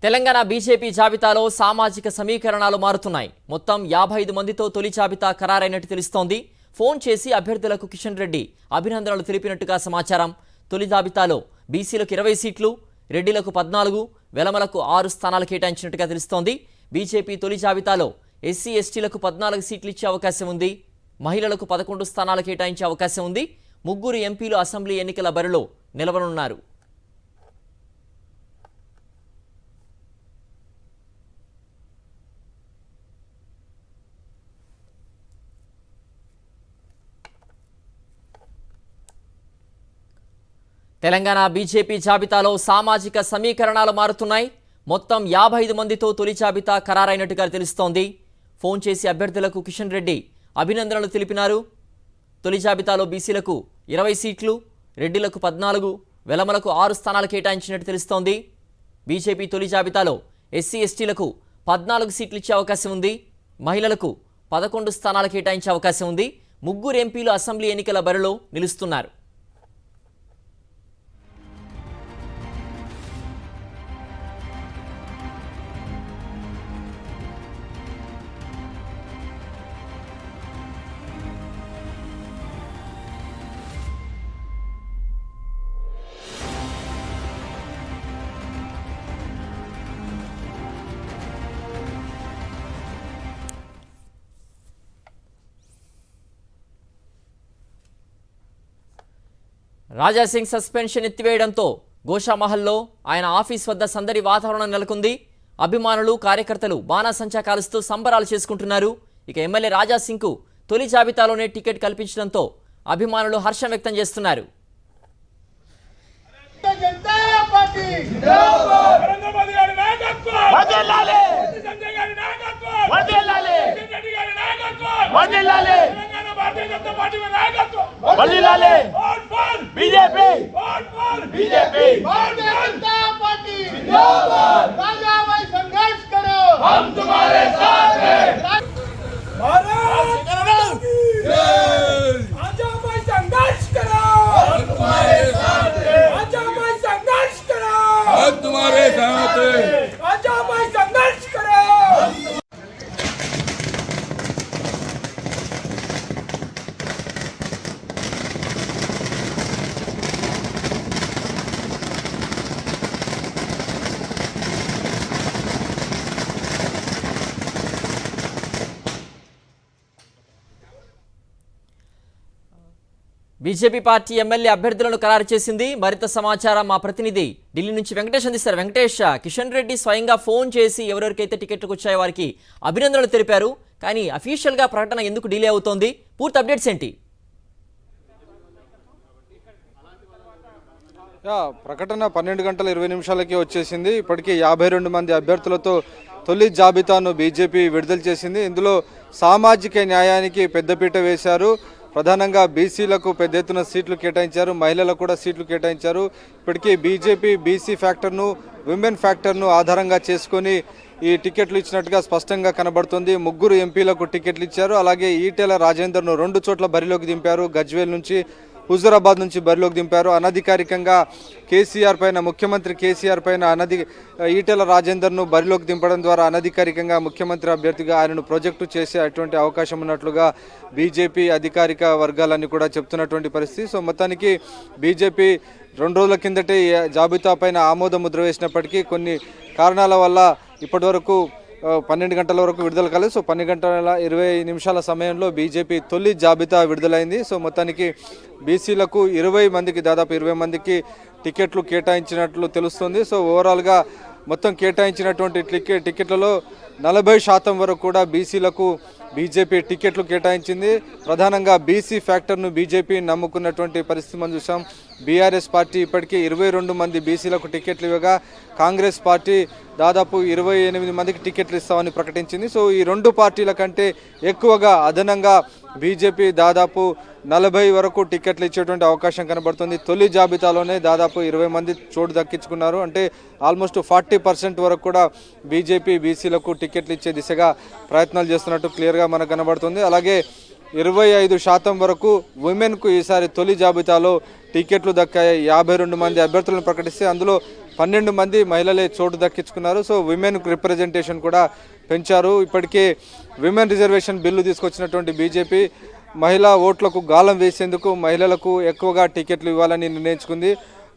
Telangana BJP జాబితాలో సామాజిక సమీకరణాలు మారుతున్నాయి. మొత్తం 55 మందితో తొలి జాబితా ఖరారైనట్టు తెలుస్తోంది. ఫోన్ చేసి అభ్యర్థులకు కిషన్ రెడ్డి అభినందనలు తెలిపినట్టుగా సమాచారం. తొలి జాబితాలో బీసీలకు 20 సీట్లు, రెడ్డిలకు 14, వెలమలకు 6 స్థానాలు కేటాయించినట్టుగా తెలుస్తోంది. బీజేపీ తొలి జాబితాలో ఎస్సీ ఎస్టీలకు 14 సీట్లు ఇచ్చే అవకాశం ఉంది. మహిళలకు 11 స్థానాలు కేటాయించే అవకాశం ఉంది. 3 ఎంపీలు అసెంబ్లీ ఎన్నికల బరిలో నిలవనున్నారు. తెలంగాణ బీజేపీ జాబితాలో సామాజిక సమీకరణాలు మారుతున్నాయి. మొత్తం 55 మందితో తొలి జాబితా ఖరారైనట్టుగా తెలుస్తోంది. ఫోన్ చేసి అభ్యర్థులకు కిషన్ రెడ్డి అభినందనలు తెలిపినారు. తొలి జాబితాలో బీసీలకు 20 సీట్లు, రెడ్డిలకు 14, వెలమలకు 6 స్థానాలు కేటాయించినట్టు తెలుస్తోంది. బీజేపీ తొలి జాబితాలో ఎస్సీ ఎస్టీలకు 14 సీట్లు ఇచ్చే అవకాశం ఉంది. మహిళలకు 11 స్థానాలు కేటాయించే అవకాశం ఉంది. 3 ఎంపీలు అసెంబ్లీ ఎన్నికల బరిలో నిలుస్తున్నారు. రాజాసింగ్ సస్పెన్షన్ ఎత్తివేయడంతో గోషామహల్లో ఆయన ఆఫీస్ వద్ద సందడి వాతావరణం నెలకొంది. అభిమానులు, కార్యకర్తలు బాణాసంచా కాలుస్తూ సంబరాలు చేసుకుంటున్నారు. ఇక ఎమ్మెల్యే రాజాసింగ్కు తొలి జాబితాలోనే టికెట్ కల్పించడంతో అభిమానులు హర్షం వ్యక్తం చేస్తున్నారు. बीजेपी बीजेपी जनता पार्टी जिंदाबाद। राजा भाई संघर्ष करो, हम तुम्हारे साथ हैं। राजा भाई संघर्ष करो, हम तुम्हारे साथ हैं। राजा भाई संघर्ष करो, हम तुम्हारे साथ हैं। राजा भाई संघर्ष करो। బీజేపీ పార్టీ ఎమ్మెల్యే అభ్యర్థులను ఖరారు చేసింది. మరింత సమాచారం మా ప్రతినిధి ఢిల్లీ నుంచి వెంకటేష్ అందిస్తారు. వెంకటేష్, కిషన్ రెడ్డి స్వయంగా ఫోన్ చేసి ఎవరెవరికైతే టికెట్లకు వచ్చాయో వారికి అభినందనలు తెలిపారు. కానీ అఫీషియల్గా ప్రకటన ఎందుకు డిలే అవుతోంది? పూర్తి అప్డేట్స్ ఏంటి? ప్రకటన 12 గంటల 20 నిమిషాలకి వచ్చేసింది. ఇప్పటికే 52 మంది అభ్యర్థులతో తొలి జాబితాను బీజేపీ విడుదల చేసింది. ఇందులో సామాజిక న్యాయానికి పెద్దపీట వేశారు. ప్రధానంగా బీసీలకు పెద్ద ఎత్తున సీట్లు కేటాయించారు, మహిళలకు కూడా సీట్లు కేటాయించారు. ఇప్పటికీ బీజేపీ బీసీ ఫ్యాక్టర్ను, విమెన్ ఫ్యాక్టర్ను ఆధారంగా చేసుకొని ఈ టికెట్లు ఇచ్చినట్టుగా స్పష్టంగా కనబడుతుంది. 3 ఎంపీలకు టికెట్లు ఇచ్చారు. అలాగే ఈటెల రాజేందర్ను 2 చోట్ల బరిలోకి దింపారు. గజ్వేల్ నుంచి, హుజూరాబాద్ నుంచి బరిలోకి దింపారు. అనధికారికంగా కేసీఆర్ పైన, ముఖ్యమంత్రి కేసీఆర్ పైన ఈటెల రాజేందర్ను బరిలోకి దింపడం ద్వారా అనధికారికంగా ముఖ్యమంత్రి అభ్యర్థిగా ఆయనను ప్రొజెక్టు చేసే అటువంటి అవకాశం ఉన్నట్లుగా బీజేపీ అధికారిక వర్గాలన్నీ కూడా చెప్తున్నటువంటి పరిస్థితి. సో మొత్తానికి బీజేపీ 2 రోజుల కిందటే జాబితా పైన ఆమోద ముద్ర వేసినప్పటికీ కొన్ని కారణాల వల్ల ఇప్పటివరకు 12 గంటల వరకు విడుదల కాలేదు. సో 12 గంటల 20 నిమిషాల సమయంలో బీజేపీ తొలి జాబితా విడుదలైంది. సో మొత్తానికి బీసీలకు 20 మందికి, దాదాపు 20 మందికి టికెట్లు కేటాయించినట్లు తెలుస్తుంది. సో ఓవరాల్గా మొత్తం కేటాయించినటువంటి టికెట్లలో 40% వరకు కూడా బీసీలకు బీజేపీ టికెట్లు కేటాయించింది. ప్రధానంగా బీసీ ఫ్యాక్టర్ను బీజేపీ నమ్ముకున్నటువంటి పరిస్థితి మనం చూసాం. బీఆర్ఎస్ పార్టీ ఇప్పటికే 22 మంది బీసీలకు టికెట్లు ఇవ్వగా, కాంగ్రెస్ పార్టీ దాదాపు 28 మందికి టికెట్లు ఇస్తామని ప్రకటించింది. సో ఈ 2 పార్టీల కంటే ఎక్కువగా అదనంగా బీజేపీ దాదాపు 40 వరకు టికెట్లు ఇచ్చేటువంటి అవకాశం కనబడుతుంది. తొలి జాబితాలోనే దాదాపు 20 మంది చోటు దక్కించుకున్నారు. అంటే ఆల్మోస్ట్ 40% వరకు కూడా బీజేపీ బీసీలకు టికెట్లు ఇచ్చే దిశగా ప్రయత్నాలు చేస్తున్నట్టు క్లియర్గా మనకు కనబడుతుంది. అలాగే 25% వరకు ఉమెన్కు ఈసారి తొలి జాబితాలో టికెట్లు దక్కాయి. 52 మంది అభ్యర్థులను ప్రకటిస్తే అందులో 12 మంది మహిళలే చోటు దక్కించుకున్నారు. సో విమెన్ రిప్రజెంటేషన్ కూడా పెంచారు. ఇప్పటికే విమెన్ రిజర్వేషన్ బిల్లు తీసుకొచ్చినటువంటి బీజేపీ మహిళా ఓట్లకు గాలం వేసేందుకు మహిళలకు ఎక్కువగా టికెట్లు ఇవ్వాలని నిర్ణయించుకుంది.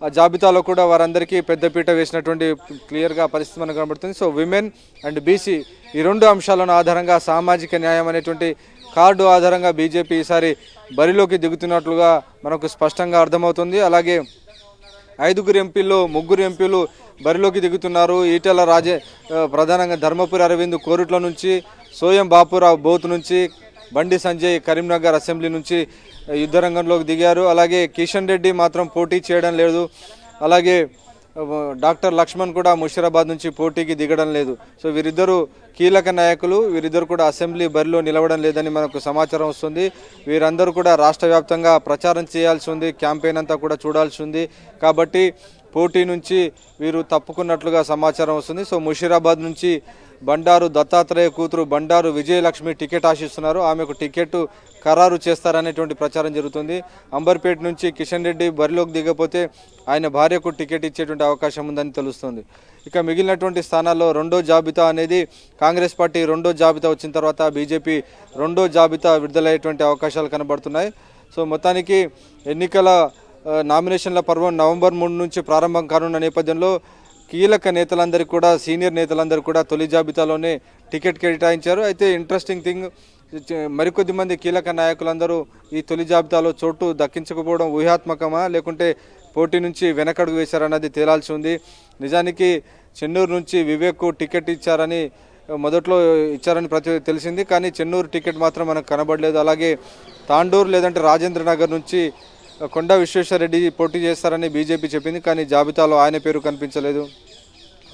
ఆ జాబితాలో కూడా వారందరికీ పెద్దపీట వేసినటువంటి క్లియర్గా పరిస్థితి మనకు కనబడుతుంది. సో విమెన్ అండ్ బీసీ ఈ 2 అంశాలను ఆధారంగా సామాజిక న్యాయం అనేటువంటి కార్డు ఆధారంగా బీజేపీ ఈసారి బరిలోకి దిగుతున్నట్లుగా మనకు స్పష్టంగా అర్థమవుతుంది. అలాగే 5 ఎంపీల్లో 3 ఎంపీలు బరిలోకి దిగుతున్నారు. ఈటెల ప్రధానంగా ధర్మపురి అరవింద్ కోరుట్ల నుంచి, సోయం బాపురావు బోత్ నుంచి, బండి సంజయ్ కరీంనగర్ అసెంబ్లీ నుంచి యుద్ధరంగంలోకి దిగారు. అలాగే కిషన్ రెడ్డి మాత్రం పోటీ చేయడం లేదు. అలాగే డాక్టర్ లక్ష్మణ్ కూడా ముషీరాబాద్ నుంచి పోటీకి దిగడం లేదు. సో వీరిద్దరూ కీలక నాయకులు, వీరిద్దరు కూడా అసెంబ్లీ బరిలో నిలవడం లేదని మనకు సమాచారం వస్తుంది. వీరందరూ కూడా రాష్ట్ర వ్యాప్తంగా ప్రచారం చేయాల్సి ఉంది, క్యాంపెయిన్ అంతా కూడా చూడాల్సి ఉంది. కాబట్టి పోటీ నుంచి వీరు తప్పుకున్నట్లుగా సమాచారం వస్తుంది. సో ముషీరాబాద్ నుంచి బండారు దత్తాత్రేయ కూతురు బండారు విజయలక్ష్మి టికెట్ ఆశిస్తున్నారు. ఆమెకు టికెట్ ఖరారు చేస్తారనేటువంటి ప్రచారం జరుగుతుంది. అంబర్పేట నుంచి కిషన్ రెడ్డి బరిలోకి దిగపోతే ఆయన భార్యకు టికెట్ ఇచ్చేటువంటి అవకాశం ఉందని తెలుస్తుంది. ఇక మిగిలినటువంటి స్థానాల్లో రెండో జాబితా అనేది కాంగ్రెస్ పార్టీ రెండో జాబితా వచ్చిన తర్వాత బీజేపీ రెండో జాబితా విడుదలయ్యేటువంటి అవకాశాలు కనబడుతున్నాయి. సో మొత్తానికి ఎన్నికల నామినేషన్ల పర్వం నవంబర్ 3 నుంచి ప్రారంభం కానున్న నేపథ్యంలో కీలక నేతలందరికీ కూడా, సీనియర్ నేతలందరూ కూడా తొలి జాబితాలోనే టికెట్ కేటాయించారు. అయితే ఇంట్రెస్టింగ్ థింగ్, మరికొద్ది మంది కీలక నాయకులందరూ ఈ తొలి జాబితాలో చోటు దక్కించకపోవడం ఊహాత్మకమా లేకుంటే పోటీ నుంచి వెనకడుగు వేశారన్నది తేలాల్సి ఉంది. నిజానికి చెన్నూరు నుంచి వివేక్కు టికెట్ ఇచ్చారని మొదట్లో తెలిసింది. కానీ చెన్నూరు టికెట్ మాత్రం మనకు కనబడలేదు. అలాగే తాండూరు లేదంటే రాజేంద్ర నగర్ నుంచి కొండా విశ్వేశ్వరరెడ్డి పోటీ చేస్తారని బీజేపీ చెప్పింది. కానీ జాబితాలో ఆయన పేరు కనిపించలేదు.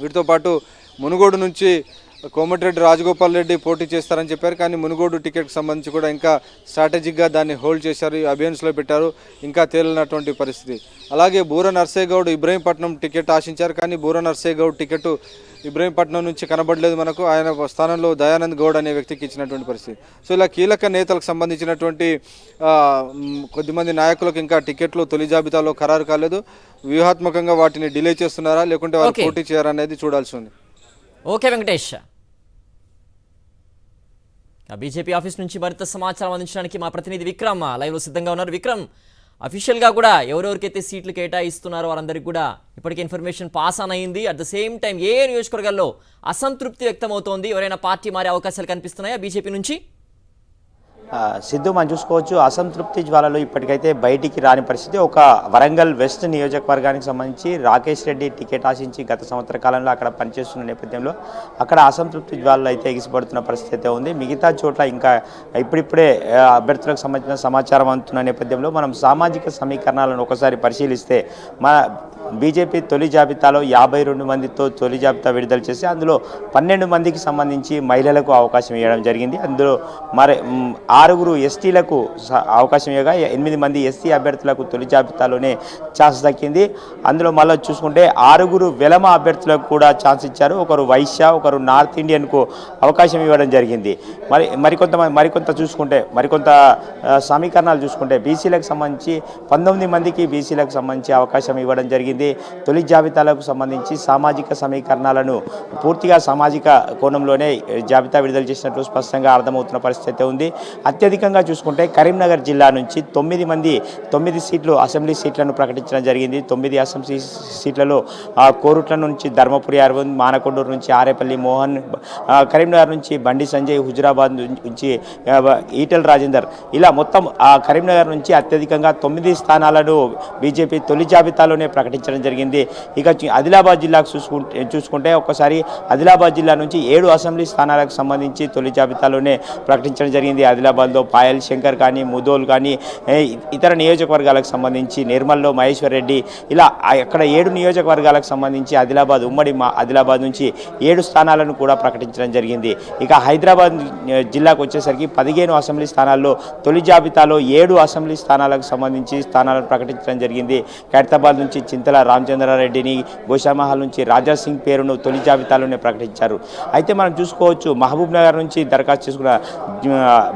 వీటితో పాటు మునుగోడు నుంచి కోమటిరెడ్డి రాజగోపాల్ రెడ్డి పోటీ చేస్తారని చెప్పారు. కానీ మునుగోడు టికెట్కి సంబంధించి కూడా ఇంకా స్ట్రాటజిక్గా దాన్ని హోల్డ్ చేశారు, అబియన్స్లో పెట్టారు, ఇంకా తేలినటువంటి పరిస్థితి. అలాగే బూర నర్సయ్య గౌడ్ ఇబ్రహీంపట్నం టికెట్ ఆశించారు. కానీ బూర నర్సయ్య గౌడ్ టికెట్ ఇబ్రహీంపట్నం నుంచి కనబడలేదు మనకు. ఆయన స్థానంలో దయానంద్ గౌడ్ అనే వ్యక్తికి ఇచ్చినటువంటి పరిస్థితి. సో ఇలా కీలక నేతలకు సంబంధించినటువంటి కొద్దిమంది నాయకులకు ఇంకా టికెట్లు తొలి జాబితాలో ఖరారు కాలేదు. వ్యూహాత్మకంగా వాటిని డిలే చేస్తున్నారా లేకుంటే వారు పోటీ చేయారా అనేది చూడాల్సి ఉంది. ఓకే వెంకటేష్, బీజేపీ ఆఫీస్ నుంచి మరింత సమాచారం అందించడానికి మా ప్రతినిధి విక్రమ్ లైవ్లో సిద్ధంగా ఉన్నారు. విక్రమ్, అఫీషియల్గా కూడా ఎవరెవరికైతే సీట్లు కేటాయిస్తున్నారో వారందరికీ కూడా ఇప్పటికే ఇన్ఫర్మేషన్ పాస్ ఆన్ అయింది. అట్ ద సేమ్ టైం ఏ నియోజకవర్గాల్లో అసంతృప్తి వ్యక్తమవుతోంది? ఎవరైనా పార్టీ మారే అవకాశాలు కనిపిస్తున్నాయా బీజేపీ నుంచి? సిద్ధు మనం చూసుకోవచ్చు, అసంతృప్తి జ్వాలలో ఇప్పటికైతే బయటికి రాని పరిస్థితి. ఒక వరంగల్ వెస్ట్ నియోజకవర్గానికి సంబంధించి రాకేష్ రెడ్డి టికెట్ ఆశించి గత సంవత్సర కాలంలో అక్కడ పనిచేస్తున్న నేపథ్యంలో అక్కడ అసంతృప్తి జ్వాలలో అయితే ఎగిసిపడుతున్న పరిస్థితి అయితే ఉంది. మిగతా చోట్ల ఇంకా ఇప్పుడిప్పుడే అభ్యర్థులకు సంబంధించిన సమాచారం అందుతున్న నేపథ్యంలో మనం సామాజిక సమీకరణాలను ఒకసారి పరిశీలిస్తే మన బీజేపీ తొలి జాబితాలో 52 మందితో తొలి జాబితా విడుదల చేసి అందులో 12 మందికి సంబంధించి మహిళలకు అవకాశం ఇవ్వడం జరిగింది. అందులో మరి 6 ఎస్టీలకు అవకాశం ఇవ్వగా 8 మంది ఎస్సీ అభ్యర్థులకు తొలి జాబితాలోనే ఛాన్స్ దక్కింది. అందులో మళ్ళీ చూసుకుంటే 6 వెలమ అభ్యర్థులకు కూడా ఛాన్స్ ఇచ్చారు. ఒకరు వైశ్య, ఒకరు నార్త్ ఇండియన్కు అవకాశం ఇవ్వడం జరిగింది. మరికొంత చూసుకుంటే మరికొంత సమీకరణాలు చూసుకుంటే బీసీలకు సంబంధించి 19 మందికి బీసీలకు సంబంధించి అవకాశం ఇవ్వడం జరిగింది. తొలి జాబితాలకు సంబంధించి సామాజిక సమీకరణాలను పూర్తిగా సామాజిక కోణంలోనే జాబితా విడుదల చేసినట్లు స్పష్టంగా అర్థమవుతున్న పరిస్థితి ఉంది. అత్యధికంగా చూసుకుంటే కరీంనగర్ జిల్లా నుంచి 9 సీట్లు అసెంబ్లీ సీట్లను ప్రకటించడం జరిగింది. 9 అసెంబ్లీ సీట్లలో కోరుట్ల నుంచి ధర్మపురి అరవింద్, మానకొండూరు నుంచి ఆరేపల్లి మోహన్, కరీంనగర్ నుంచి బండి సంజయ్, హుజురాబాద్ నుంచి ఈటెల రాజేందర్, ఇలా మొత్తం కరీంనగర్ నుంచి అత్యధికంగా 9 స్థానాలను బీజేపీ తొలి జాబితాలోనే ప్రకటించడం జరిగింది. ఇక ఆదిలాబాద్ జిల్లాకు చూసుకుంటే ఒక్కసారి ఆదిలాబాద్ జిల్లా నుంచి 7 అసెంబ్లీ స్థానాలకు సంబంధించి తొలి జాబితాలోనే ప్రకటించడం జరిగింది. ఆదిలాబాద్లో పాయల్ శంకర్ కానీ, ముదోల్ కానీ, ఇతర నియోజకవర్గాలకు సంబంధించి నిర్మల్లో మహేశ్వర్ రెడ్డి, ఇలా అక్కడ 7 నియోజకవర్గాలకు సంబంధించి ఉమ్మడి ఆదిలాబాద్ నుంచి 7 స్థానాలను కూడా ప్రకటించడం జరిగింది. ఇక హైదరాబాద్ జిల్లాకు వచ్చేసరికి 15 అసెంబ్లీ స్థానాల్లో తొలి జాబితాలో 7 అసెంబ్లీ స్థానాలకు సంబంధించి స్థానాలను ప్రకటించడం జరిగింది. ఖైరతాబాద్ నుంచి చింతల రామచంద్రారెడ్డిని, గోషామహల్ నుంచి రాజా సింగ్ పేరును తొలి జాబితాలోనే ప్రకటించారు. అయితే మనం చూసుకోవచ్చు, మహబూబ్ నగర్ నుంచి దరఖాస్తు చేసుకున్న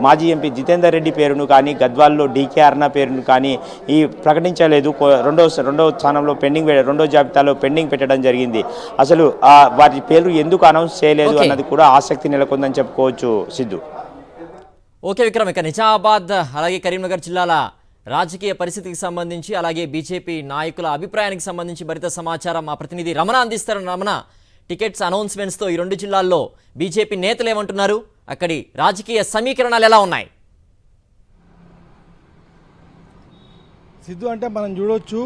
మాజీ మాజీ ఎంపీ జితేందర్ రెడ్డి పేరును కానీ గద్వాల్లో డీకే అరుణ పేరును కానీ ఈ ప్రకటించలేదు. రెండో స్థానంలో రెండో జాబితాలో పెండింగ్ పెట్టడం జరిగింది. అసలు వాటి పేర్లు ఎందుకు అనౌన్స్ చేయలేదు అన్నది కూడా ఆసక్తి నెలకొందని చెప్పుకోవచ్చు సిద్ధు. ఓకే విక్రమ్, ఇక నిజామాబాద్ అలాగే కరీంనగర్ జిల్లాల రాజకీయ పరిస్థితికి సంబంధించి అలాగే బీజేపీ నాయకుల అభిప్రాయానికి సంబంధించి భరిత సమాచారం మా ప్రతినిధి రమణ అందిస్తారు. రమణ, టికెట్స్ అనౌన్స్మెంట్స్తో ఈ రెండు జిల్లాల్లో బీజేపీ నేతలు ఏమంటున్నారు, అక్కడి రాజకీయ సమీకరణాలు ఎలా ఉన్నాయి? సిద్ధు, అంటే మనం చూడొచ్చు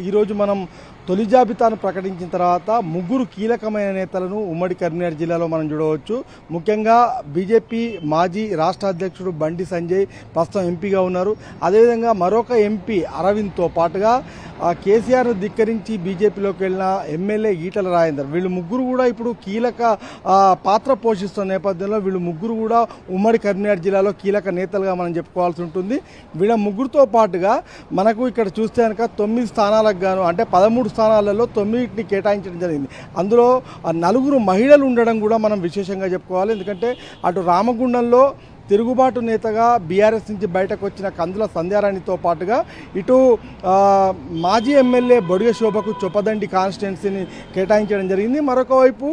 ఈరోజు మనం తొలి జాబితాను ప్రకటించిన తర్వాత ముగ్గురు కీలకమైన నేతలను ఉమ్మడి కరీంనగర్ జిల్లాలో మనం చూడవచ్చు. ముఖ్యంగా బీజేపీ మాజీ రాష్ట్ర అధ్యక్షుడు బండి సంజయ్ ప్రస్తుతం ఎంపీగా ఉన్నారు. అదేవిధంగా మరొక ఎంపీ అరవింద్తో పాటుగా కేసీఆర్ను ధిక్కరించి బీజేపీలోకి వెళ్ళిన ఎమ్మెల్యే ఈటల రాజేందర్, వీళ్ళు ముగ్గురు కూడా ఇప్పుడు కీలక పాత్ర పోషిస్తున్న నేపథ్యంలో వీళ్ళు ముగ్గురు కూడా ఉమ్మడి కరీంనగర్ జిల్లాలో కీలక నేతలుగా మనం చెప్పుకోవాల్సి ఉంటుంది. వీళ్ళ ముగ్గురుతో పాటుగా మనకు ఇక్కడ చూస్తే కనుక 9 స్థానాలకు గాను అంటే 13 స్థానాలలో 9ని కేటాయించడం జరిగింది. అందులో 4 మహిళలు ఉండడం కూడా మనం విశేషంగా చెప్పుకోవాలి. ఎందుకంటే అటు రామగుండంలో తిరుగుబాటు నేతగా బీఆర్ఎస్ నుంచి బయటకు వచ్చిన కందుల సంధ్యారాణితో పాటుగా ఇటు మాజీ ఎమ్మెల్యే బొడిగ శోభకు చొప్పదండి కాన్స్టిట్యున్సీని కేటాయించడం జరిగింది. మరొక వైపు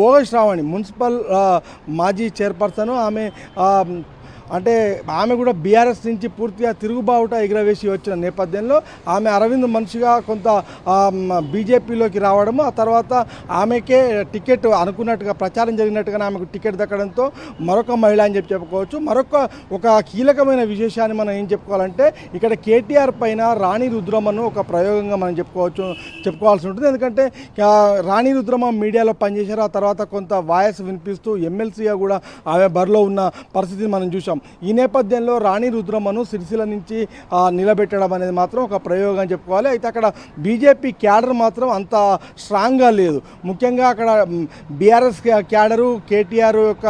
భోగ శ్రావణి మున్సిపల్ మాజీ చైర్పర్సన్, ఆమె కూడా బీఆర్ఎస్ నుంచి పూర్తిగా తిరుగుబావుట ఎగురవేసి వచ్చిన నేపథ్యంలో ఆమె అరవింద్ మనిషిగా కొంత బీజేపీలోకి రావడము, ఆ తర్వాత ఆమెకే టికెట్ అనుకున్నట్టుగా ప్రచారం జరిగినట్టుగానే ఆమెకు టికెట్ దక్కడంతో మరొక మహిళ అని చెప్పుకోవచ్చు. ఒక కీలకమైన విశేషాన్ని మనం ఏం చెప్పుకోవాలంటే ఇక్కడ కేటీఆర్ పైన రాణి రుద్రమను ఒక ప్రయోగంగా మనం చెప్పుకోవాల్సి ఉంటుంది. ఎందుకంటే రాణి రుద్రమ మీడియాలో పనిచేశారు, ఆ తర్వాత కొంత వాయిస్ వినిపిస్తూ ఎమ్మెల్సీగా కూడా ఆమె బరిలో ఉన్న పరిస్థితిని మనం చూసాం. ఈ నేపథ్యంలో రాణి రుద్రమను సిరిసిల్ల నుంచి నిలబెట్టడం అనేది మాత్రం ఒక ప్రయోగం అని చెప్పుకోవాలి. అయితే అక్కడ బీజేపీ క్యాడర్ మాత్రం అంత స్ట్రాంగ్గా లేదు. ముఖ్యంగా అక్కడ బీఆర్ఎస్ క్యాడరు కేటీఆర్ యొక్క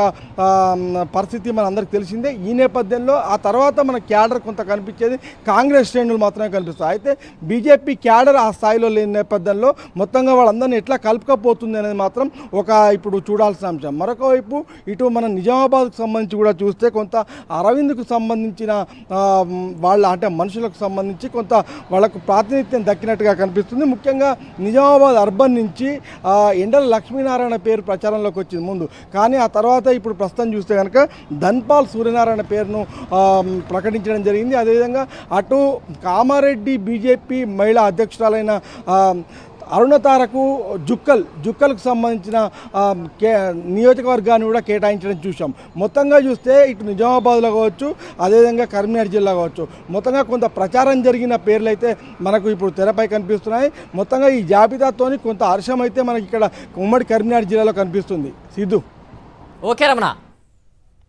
పరిస్థితి మన అందరికి తెలిసిందే. ఈ నేపథ్యంలో ఆ తర్వాత మన క్యాడర్ కొంత కనిపించేది కాంగ్రెస్ శ్రేణులు మాత్రమే కనిపిస్తాయి. అయితే బీజేపీ క్యాడర్ ఆ స్థాయిలో లేని నేపథ్యంలో మొత్తంగా వాళ్ళందరినీ ఎట్లా కలుపుకపోతుంది అనేది మాత్రం ఇప్పుడు చూడాల్సిన అంశం. మరొక వైపు ఇటు మన నిజామాబాద్కు సంబంధించి కూడా చూస్తే కొంత అరవింద్కు సంబంధించిన మనుషులకు సంబంధించి కొంత వాళ్ళకు ప్రాతినిధ్యం దక్కినట్టుగా కనిపిస్తుంది. ముఖ్యంగా నిజామాబాద్ అర్బన్ నుంచి ఎండల లక్ష్మీనారాయణ పేరు ప్రచారంలోకి వచ్చింది ముందు, కానీ ఆ తర్వాత ఇప్పుడు ప్రస్తుతం చూస్తే కనుక ధన్పాల్ సూర్యనారాయణ పేరును ప్రకటించడం జరిగింది. అదేవిధంగా అటు కామారెడ్డి బీజేపీ మహిళా అధ్యక్షురాలైన అరుణతారకు జుక్కలకు సంబంధించిన నియోజకవర్గాన్ని కూడా కేటాయించడం చూసాం. మొత్తంగా చూస్తే ఇటు నిజామాబాద్లో కావచ్చు, అదేవిధంగా కరీంనగర్ జిల్లా కావచ్చు, మొత్తంగా కొంత ప్రచారం జరిగిన పేర్లు అయితే మనకు ఇప్పుడు తెరపై కనిపిస్తున్నాయి. మొత్తంగా ఈ జాబితాతోని కొంత హర్షం అయితే మనకి ఇక్కడ ఉమ్మడి కరీంనగర్ జిల్లాలో కనిపిస్తుంది. సిద్ధు. ఓకే రమణ.